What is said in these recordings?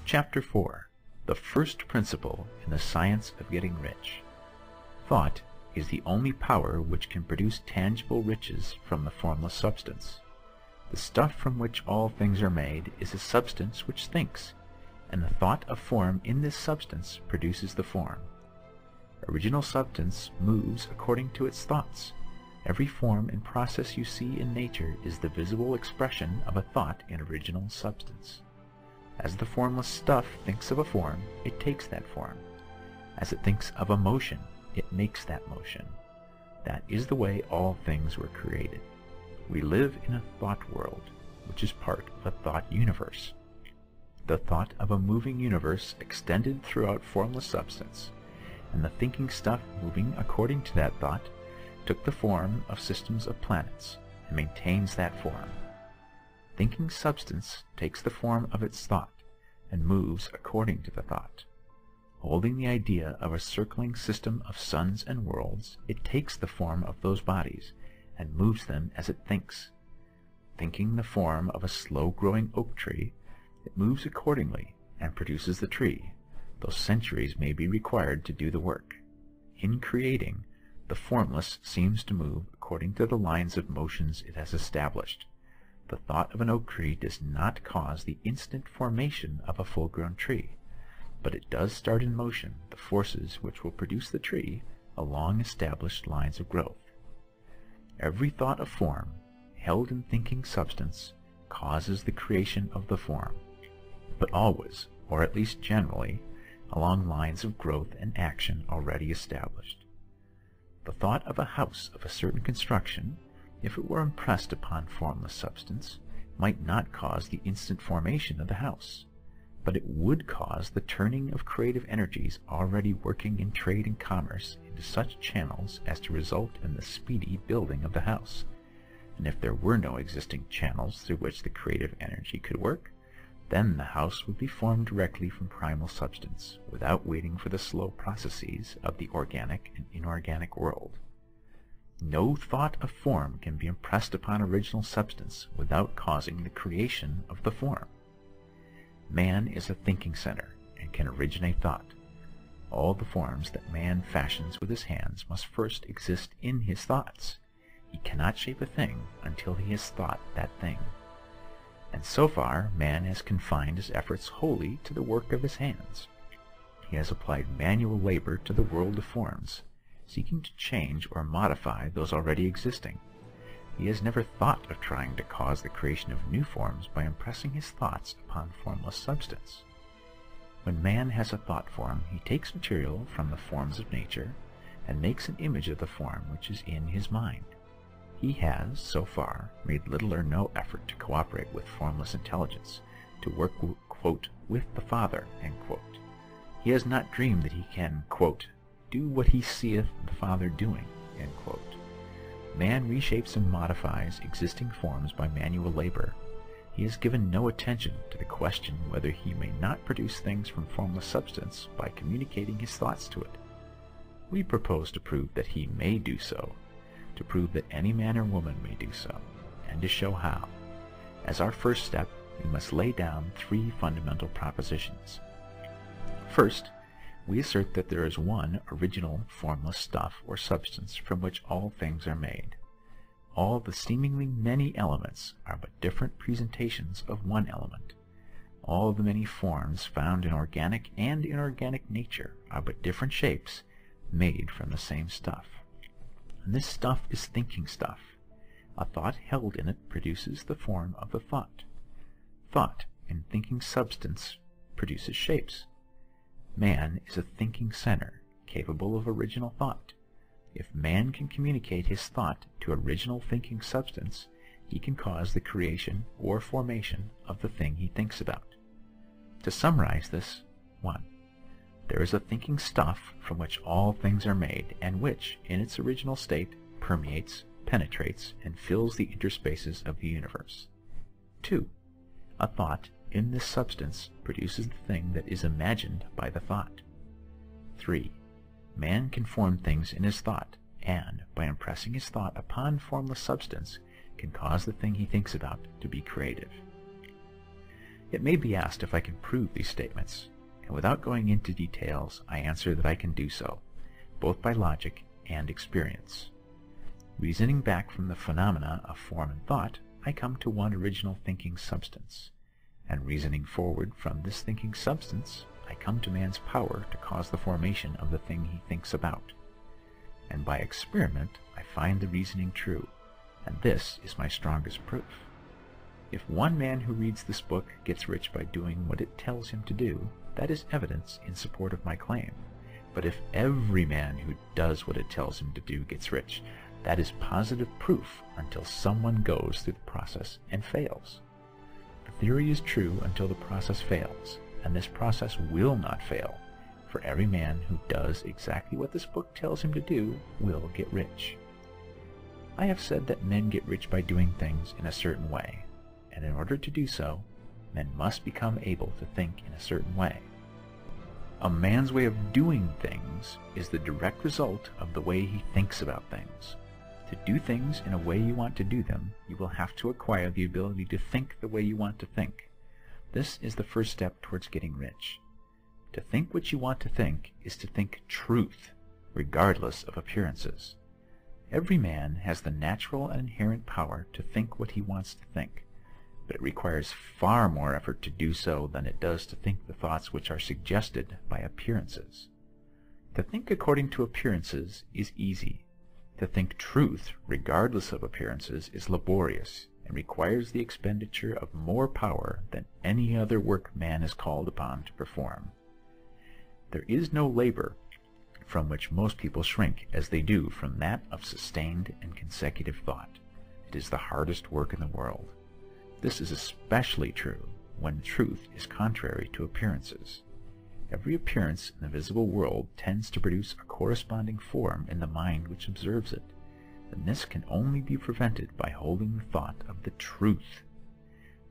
Chapter 4. The First Principle in the Science of Getting Rich. Thought is the only power which can produce tangible riches from the formless substance. The stuff from which all things are made is a substance which thinks, and the thought of form in this substance produces the form. Original substance moves according to its thoughts. Every form and process you see in nature is the visible expression of a thought in original substance. As the formless stuff thinks of a form, it takes that form. As it thinks of a motion, it makes that motion. That is the way all things were created. We live in a thought world, which is part of a thought universe. The thought of a moving universe extended throughout formless substance, and the thinking stuff moving according to that thought took the form of systems of planets and maintains that form. Thinking substance takes the form of its thought and moves according to the thought. Holding the idea of a circling system of suns and worlds, it takes the form of those bodies and moves them as it thinks. Thinking the form of a slow-growing oak tree, it moves accordingly and produces the tree, though centuries may be required to do the work. In creating, the formless seems to move according to the lines of motions it has established. The thought of an oak tree does not cause the instant formation of a full-grown tree, but it does start in motion the forces which will produce the tree along established lines of growth. Every thought of form, held in thinking substance, causes the creation of the form, but always, or at least generally, along lines of growth and action already established. The thought of a house of a certain construction, if it were impressed upon formless substance, might not cause the instant formation of the house, but it would cause the turning of creative energies already working in trade and commerce into such channels as to result in the speedy building of the house. And if there were no existing channels through which the creative energy could work, then the house would be formed directly from primal substance, without waiting for the slow processes of the organic and inorganic world. No thought of form can be impressed upon original substance without causing the creation of the form. Man is a thinking center and can originate thought. All the forms that man fashions with his hands must first exist in his thoughts. He cannot shape a thing until he has thought that thing. And so far, man has confined his efforts wholly to the work of his hands. He has applied manual labor to the world of forms, seeking to change or modify those already existing. He has never thought of trying to cause the creation of new forms by impressing his thoughts upon formless substance. When man has a thought form, he takes material from the forms of nature and makes an image of the form which is in his mind. He has, so far, made little or no effort to cooperate with formless intelligence, to work, quote, with the Father, end quote. He has not dreamed that he can, quote, do what he seeth the Father doing, end quote. Man reshapes and modifies existing forms by manual labor. He has given no attention to the question whether he may not produce things from formless substance by communicating his thoughts to it. We propose to prove that he may do so, to prove that any man or woman may do so, and to show how. As our first step, we must lay down three fundamental propositions. First, we assert that there is one original formless stuff or substance from which all things are made. All the seemingly many elements are but different presentations of one element. All the many forms found in organic and inorganic nature are but different shapes made from the same stuff. And this stuff is thinking stuff. A thought held in it produces the form of the thought. Thought in thinking substance produces shapes. Man is a thinking center, capable of original thought. If man can communicate his thought to original thinking substance, he can cause the creation or formation of the thing he thinks about. To summarize this, 1. There is a thinking stuff from which all things are made, and which, in its original state, permeates, penetrates, and fills the interspaces of the universe. 2. A thought in this substance produces the thing that is imagined by the thought. 3. Man can form things in his thought, and, by impressing his thought upon formless substance, can cause the thing he thinks about to be creative. It may be asked if I can prove these statements, and without going into details, I answer that I can do so, both by logic and experience. Reasoning back from the phenomena of form and thought, I come to one original thinking substance, and reasoning forward from this thinking substance, I come to man's power to cause the formation of the thing he thinks about. And by experiment, I find the reasoning true, and this is my strongest proof. If one man who reads this book gets rich by doing what it tells him to do, that is evidence in support of my claim. But if every man who does what it tells him to do gets rich, that is positive proof until someone goes through the process and fails. The theory is true until the process fails, and this process will not fail, for every man who does exactly what this book tells him to do will get rich. I have said that men get rich by doing things in a certain way, and in order to do so, men must become able to think in a certain way. A man's way of doing things is the direct result of the way he thinks about things. To do things in a way you want to do them, you will have to acquire the ability to think the way you want to think. This is the first step towards getting rich. To think what you want to think is to think truth, regardless of appearances. Every man has the natural and inherent power to think what he wants to think, but it requires far more effort to do so than it does to think the thoughts which are suggested by appearances. To think according to appearances is easy. To think truth, regardless of appearances, is laborious and requires the expenditure of more power than any other work man is called upon to perform. There is no labor from which most people shrink as they do from that of sustained and consecutive thought. It is the hardest work in the world. This is especially true when truth is contrary to appearances. Every appearance in the visible world tends to produce a corresponding form in the mind which observes it, and this can only be prevented by holding the thought of the truth.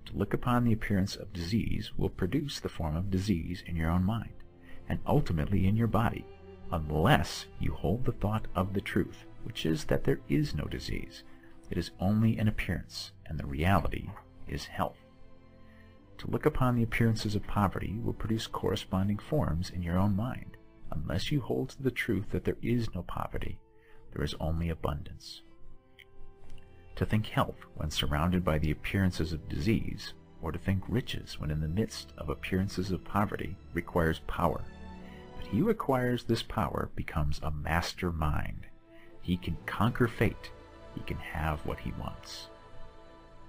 To look upon the appearance of disease will produce the form of disease in your own mind, and ultimately in your body, unless you hold the thought of the truth, which is that there is no disease. It is only an appearance, and the reality is health. To look upon the appearances of poverty will produce corresponding forms in your own mind. Unless you hold to the truth that there is no poverty, there is only abundance. To think health when surrounded by the appearances of disease, or to think riches when in the midst of appearances of poverty, requires power. But he who acquires this power becomes a master mind. He can conquer fate. He can have what he wants.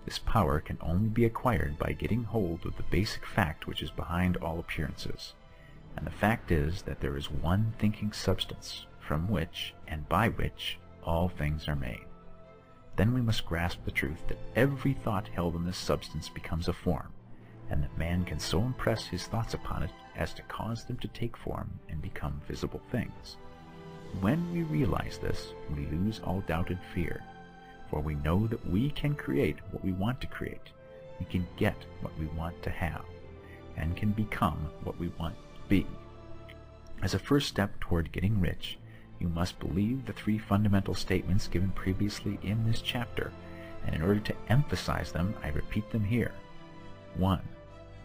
This power can only be acquired by getting hold of the basic fact which is behind all appearances, and the fact is that there is one thinking substance from which and by which all things are made. Then we must grasp the truth that every thought held in this substance becomes a form, and that man can so impress his thoughts upon it as to cause them to take form and become visible things. When we realize this, we lose all doubt and fear, for we know that we can create what we want to create, we can get what we want to have, and can become what we want to be. As a first step toward getting rich, you must believe the three fundamental statements given previously in this chapter, and in order to emphasize them, I repeat them here. 1.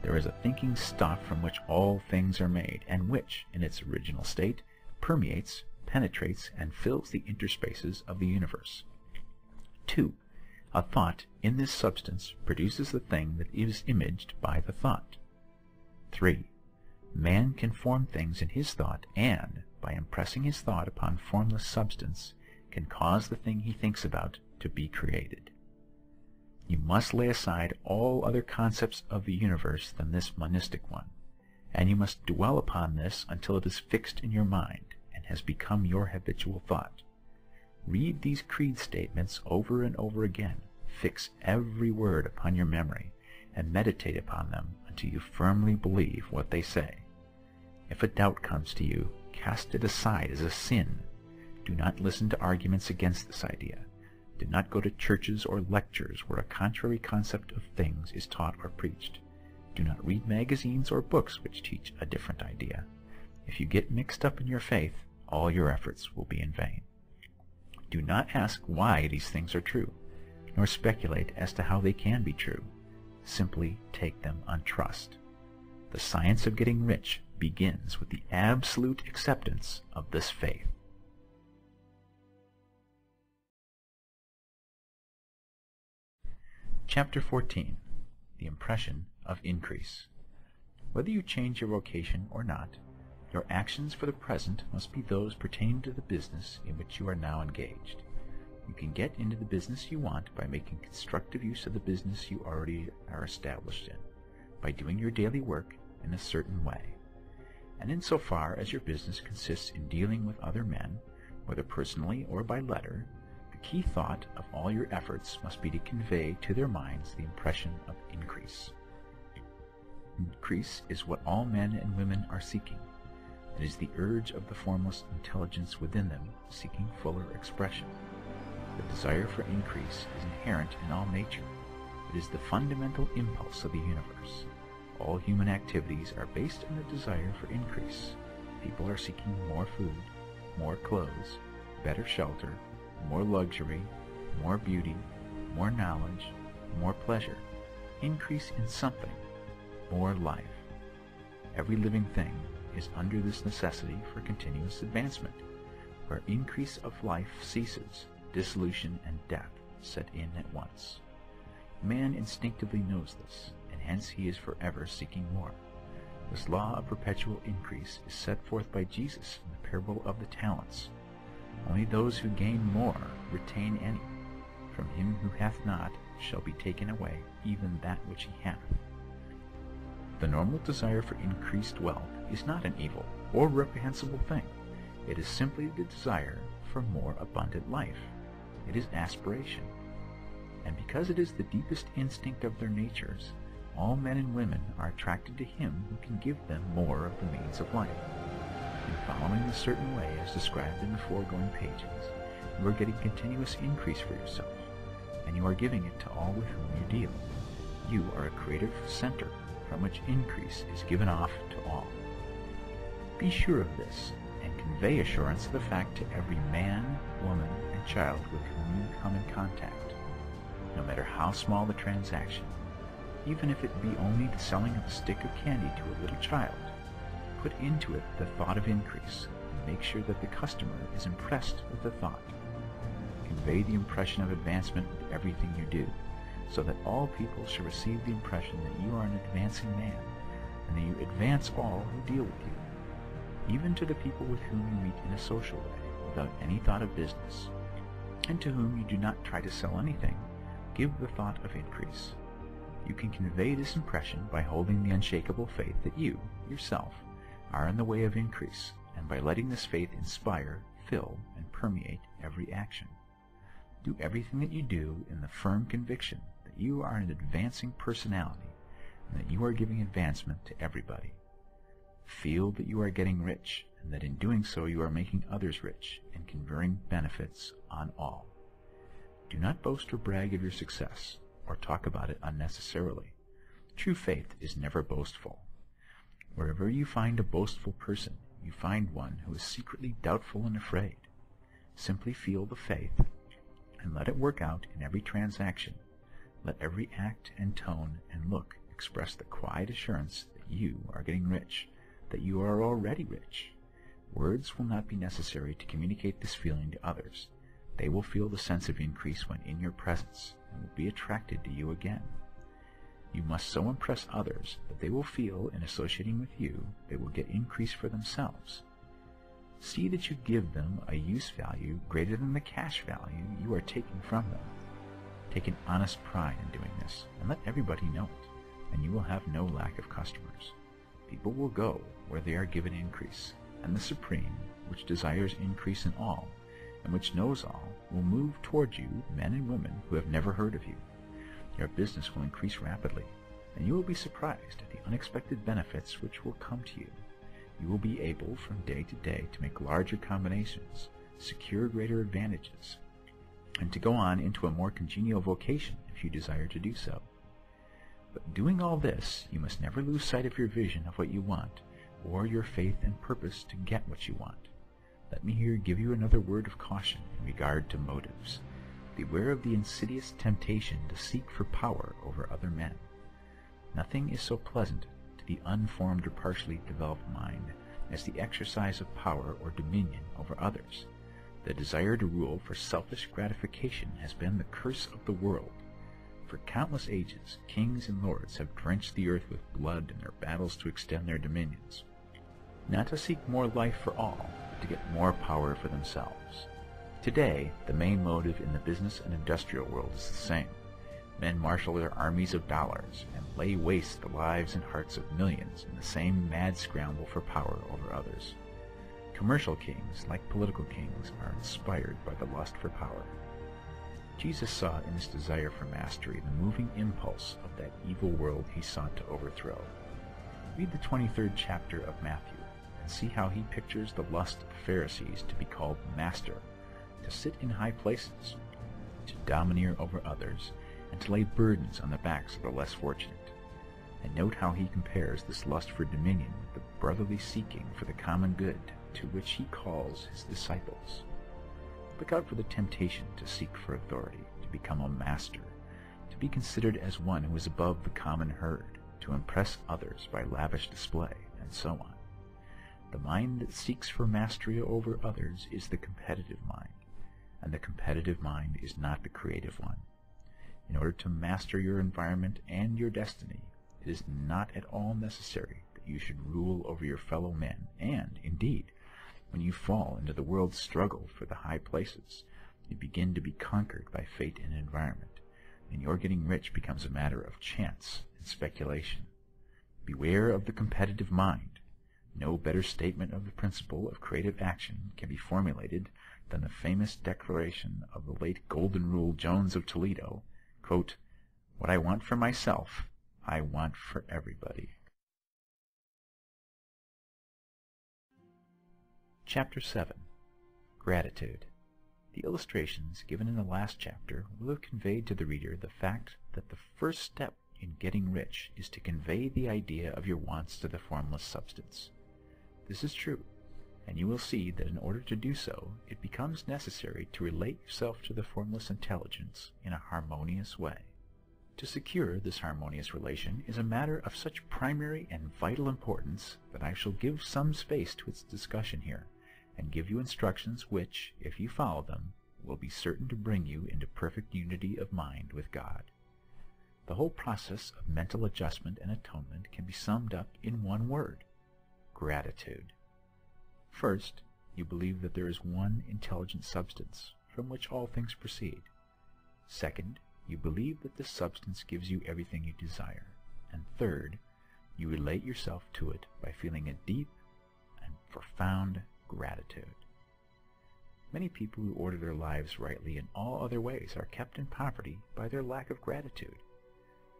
There is a thinking stuff from which all things are made, and which, in its original state, permeates, penetrates, and fills the interspaces of the universe. 2. A thought in this substance produces the thing that is imaged by the thought. 3. Man can form things in his thought and, by impressing his thought upon formless substance, can cause the thing he thinks about to be created. You must lay aside all other concepts of the universe than this monistic one, and you must dwell upon this until it is fixed in your mind and has become your habitual thought. Read these creed statements over and over again, fix every word upon your memory, and meditate upon them until you firmly believe what they say. If a doubt comes to you, cast it aside as a sin. Do not listen to arguments against this idea. Do not go to churches or lectures where a contrary concept of things is taught or preached. Do not read magazines or books which teach a different idea. If you get mixed up in your faith, all your efforts will be in vain. Do not ask why these things are true, nor speculate as to how they can be true. simply take them on trust. The science of getting rich begins with the absolute acceptance of this faith. Chapter 14. The Impression of Increase. Whether you change your vocation or not, your actions for the present must be those pertaining to the business in which you are now engaged. You can get into the business you want by making constructive use of the business you already are established in, by doing your daily work in a certain way. And insofar as your business consists in dealing with other men, whether personally or by letter, the key thought of all your efforts must be to convey to their minds the impression of increase. Increase is what all men and women are seeking. It is the urge of the formless intelligence within them seeking fuller expression. The desire for increase is inherent in all nature. It is the fundamental impulse of the universe. All human activities are based on the desire for increase. People are seeking more food, more clothes, better shelter, more luxury, more beauty, more knowledge, more pleasure, increase in something, more life. Every living thing is under this necessity for continuous advancement. Where increase of life ceases, dissolution and death set in at once. Man instinctively knows this, and hence he is forever seeking more. This law of perpetual increase is set forth by Jesus in the parable of the talents. Only those who gain more retain any. From him who hath not shall be taken away even that which he hath. The normal desire for increased wealth is not an evil or reprehensible thing. It is simply the desire for more abundant life. It is aspiration. And because it is the deepest instinct of their natures, all men and women are attracted to him who can give them more of the means of life. In following a certain way as described in the foregoing pages, you are getting continuous increase for yourself, and you are giving it to all with whom you deal. You are a creative center from which increase is given off to all. Be sure of this, and convey assurance of the fact to every man, woman, and child with whom you come in contact. No matter how small the transaction, even if it be only the selling of a stick of candy to a little child, put into it the thought of increase, and make sure that the customer is impressed with the thought. Convey the impression of advancement with everything you do, so that all people shall receive the impression that you are an advancing man, and that you advance all who deal with you, even to the people with whom you meet in a social way, without any thought of business, and to whom you do not try to sell anything. Give the thought of increase. You can convey this impression by holding the unshakable faith that you, yourself, are in the way of increase, and by letting this faith inspire, fill, and permeate every action. Do everything that you do in the firm conviction that you are an advancing personality, and that you are giving advancement to everybody. Feel that you are getting rich, and that in doing so you are making others rich, and conferring benefits on all. Do not boast or brag of your success, or talk about it unnecessarily. True faith is never boastful. Wherever you find a boastful person, you find one who is secretly doubtful and afraid. Simply feel the faith, and let it work out in every transaction. Let every act and tone and look express the quiet assurance that you are getting rich, that you are already rich. Words will not be necessary to communicate this feeling to others. They will feel the sense of increase when in your presence, and will be attracted to you again. You must so impress others that they will feel, in associating with you, they will get increase for themselves. See that you give them a use value greater than the cash value you are taking from them. Take an honest pride in doing this, and let everybody know it, and you will have no lack of customers. People will go where they are given increase, and the Supreme, which desires increase in all, and which knows all, will move toward you men and women who have never heard of you. Your business will increase rapidly, and you will be surprised at the unexpected benefits which will come to you. You will be able from day to day to make larger combinations, secure greater advantages, and to go on into a more congenial vocation if you desire to do so. But doing all this, you must never lose sight of your vision of what you want, or your faith and purpose to get what you want. Let me here give you another word of caution in regard to motives. Beware of the insidious temptation to seek for power over other men. Nothing is so pleasant to the unformed or partially developed mind as the exercise of power or dominion over others. The desire to rule for selfish gratification has been the curse of the world. For countless ages, kings and lords have drenched the earth with blood in their battles to extend their dominions, not to seek more life for all, but to get more power for themselves. Today, the main motive in the business and industrial world is the same. Men marshal their armies of dollars and lay waste the lives and hearts of millions in the same mad scramble for power over others. Commercial kings, like political kings, are inspired by the lust for power. Jesus saw in this desire for mastery the moving impulse of that evil world he sought to overthrow. Read the 23rd chapter of Matthew and see how he pictures the lust of the Pharisees to be called master, to sit in high places, to domineer over others, and to lay burdens on the backs of the less fortunate. And note how he compares this lust for dominion with the brotherly seeking for the common good to which he calls his disciples. Look out for the temptation to seek for authority, to become a master, to be considered as one who is above the common herd, to impress others by lavish display, and so on. The mind that seeks for mastery over others is the competitive mind, and the competitive mind is not the creative one. In order to master your environment and your destiny, it is not at all necessary that you should rule over your fellow men, and, indeed, when you fall into the world's struggle for the high places, you begin to be conquered by fate and environment, and your getting rich becomes a matter of chance and speculation. Beware of the competitive mind. No better statement of the principle of creative action can be formulated than the famous declaration of the late Golden Rule Jones of Toledo, quote, "What I want for myself, I want for everybody." Chapter 7. Gratitude. The illustrations given in the last chapter will have conveyed to the reader the fact that the first step in getting rich is to convey the idea of your wants to the formless substance. This is true, and you will see that in order to do so, it becomes necessary to relate yourself to the formless intelligence in a harmonious way. To secure this harmonious relation is a matter of such primary and vital importance that I shall give some space to its discussion here, and give you instructions which, if you follow them, will be certain to bring you into perfect unity of mind with God. The whole process of mental adjustment and atonement can be summed up in one word: gratitude. First, you believe that there is one intelligent substance from which all things proceed. Second, you believe that this substance gives you everything you desire. And third, you relate yourself to it by feeling a deep and profound gratitude. Many people who order their lives rightly in all other ways are kept in poverty by their lack of gratitude.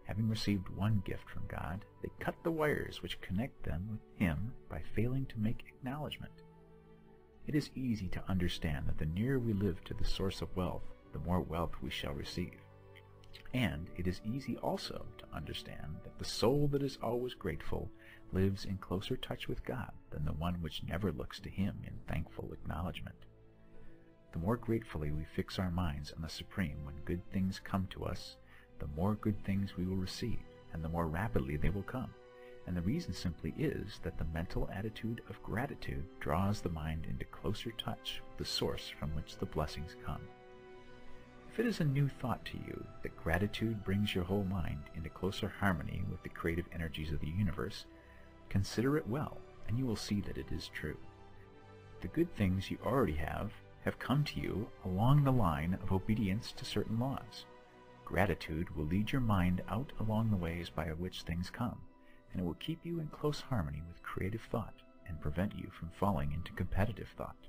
Having received one gift from God, they cut the wires which connect them with Him by failing to make acknowledgement. It is easy to understand that the nearer we live to the source of wealth, the more wealth we shall receive. And it is easy also to understand that the soul that is always grateful lives in closer touch with God than the one which never looks to Him in thankful acknowledgement. The more gratefully we fix our minds on the Supreme when good things come to us, the more good things we will receive, and the more rapidly they will come. And the reason simply is that the mental attitude of gratitude draws the mind into closer touch with the source from which the blessings come. If it is a new thought to you that gratitude brings your whole mind into closer harmony with the creative energies of the universe, consider it well, and you will see that it is true. The good things you already have come to you along the line of obedience to certain laws. Gratitude will lead your mind out along the ways by which things come, and it will keep you in close harmony with creative thought and prevent you from falling into competitive thought.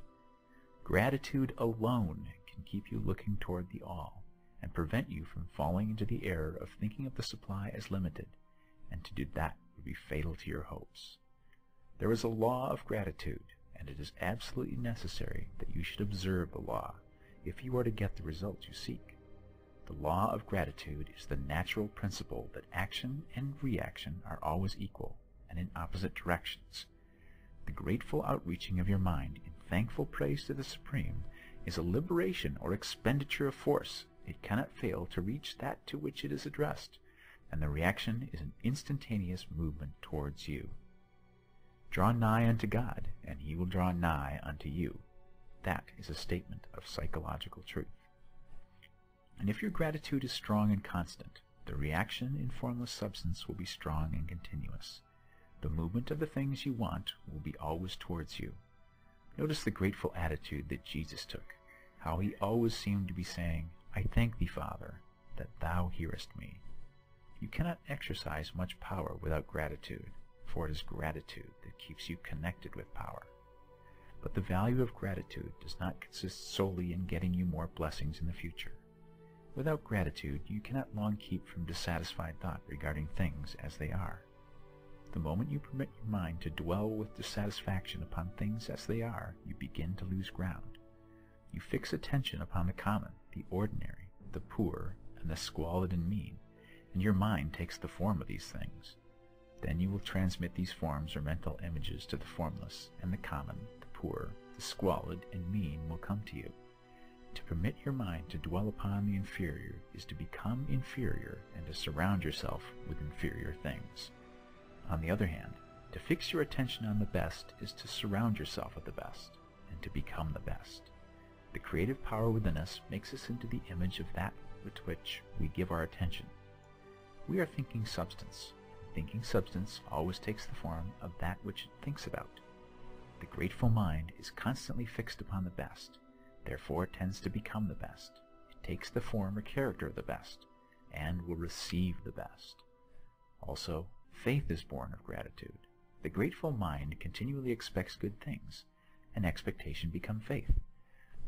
Gratitude alone can keep you looking toward the all, and prevent you from falling into the error of thinking of the supply as limited, and to do that would be fatal to your hopes. There is a law of gratitude, and it is absolutely necessary that you should observe the law if you are to get the results you seek. The law of gratitude is the natural principle that action and reaction are always equal and in opposite directions. The grateful outreaching of your mind in thankful praise to the Supreme is a liberation or expenditure of force. It cannot fail to reach that to which it is addressed, and the reaction is an instantaneous movement towards you. Draw nigh unto God, and he will draw nigh unto you. That is a statement of psychological truth. And if your gratitude is strong and constant, the reaction in formless substance will be strong and continuous. The movement of the things you want will be always towards you. Notice the grateful attitude that Jesus took, how he always seemed to be saying, I thank thee, Father, that thou hearest me. You cannot exercise much power without gratitude, for it is gratitude that keeps you connected with power. But the value of gratitude does not consist solely in getting you more blessings in the future. Without gratitude, you cannot long keep from dissatisfied thought regarding things as they are. The moment you permit your mind to dwell with dissatisfaction upon things as they are, you begin to lose ground. You fix attention upon the common, the ordinary, the poor, and the squalid and mean, and your mind takes the form of these things. Then you will transmit these forms or mental images to the formless, and the common, the poor, the squalid, and mean will come to you. To permit your mind to dwell upon the inferior is to become inferior and to surround yourself with inferior things. On the other hand, to fix your attention on the best is to surround yourself with the best, and to become the best. The creative power within us makes us into the image of that with which we give our attention. We are thinking substance. Thinking substance always takes the form of that which it thinks about. The grateful mind is constantly fixed upon the best. Therefore it tends to become the best. It takes the form or character of the best, and will receive the best. Also, faith is born of gratitude. The grateful mind continually expects good things, and expectation becomes faith.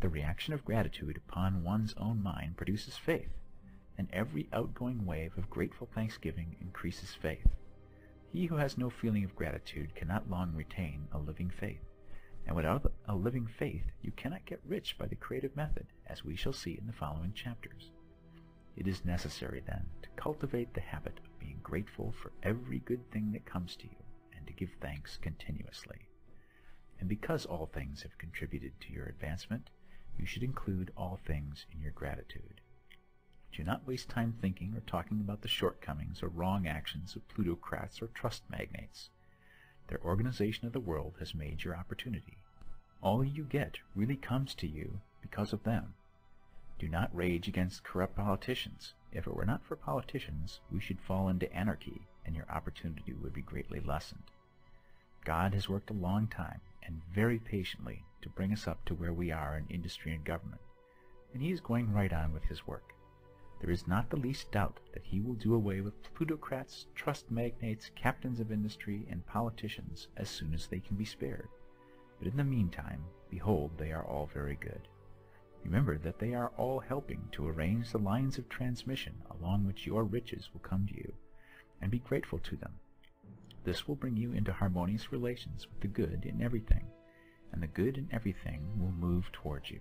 The reaction of gratitude upon one's own mind produces faith, and every outgoing wave of grateful thanksgiving increases faith. He who has no feeling of gratitude cannot long retain a living faith. And without a living faith, you cannot get rich by the creative method, as we shall see in the following chapters. It is necessary, then, to cultivate the habit of being grateful for every good thing that comes to you, and to give thanks continuously. And because all things have contributed to your advancement, you should include all things in your gratitude. Do not waste time thinking or talking about the shortcomings or wrong actions of plutocrats or trust magnates. Their organization of the world has made your opportunity. All you get really comes to you because of them. Do not rage against corrupt politicians. If it were not for politicians, we should fall into anarchy, and your opportunity would be greatly lessened. God has worked a long time, and very patiently, to bring us up to where we are in industry and government, and he is going right on with his work. There is not the least doubt that he will do away with plutocrats, trust magnates, captains of industry, and politicians as soon as they can be spared. But in the meantime, behold, they are all very good. Remember that they are all helping to arrange the lines of transmission along which your riches will come to you, and be grateful to them. This will bring you into harmonious relations with the good in everything, and the good in everything will move towards you.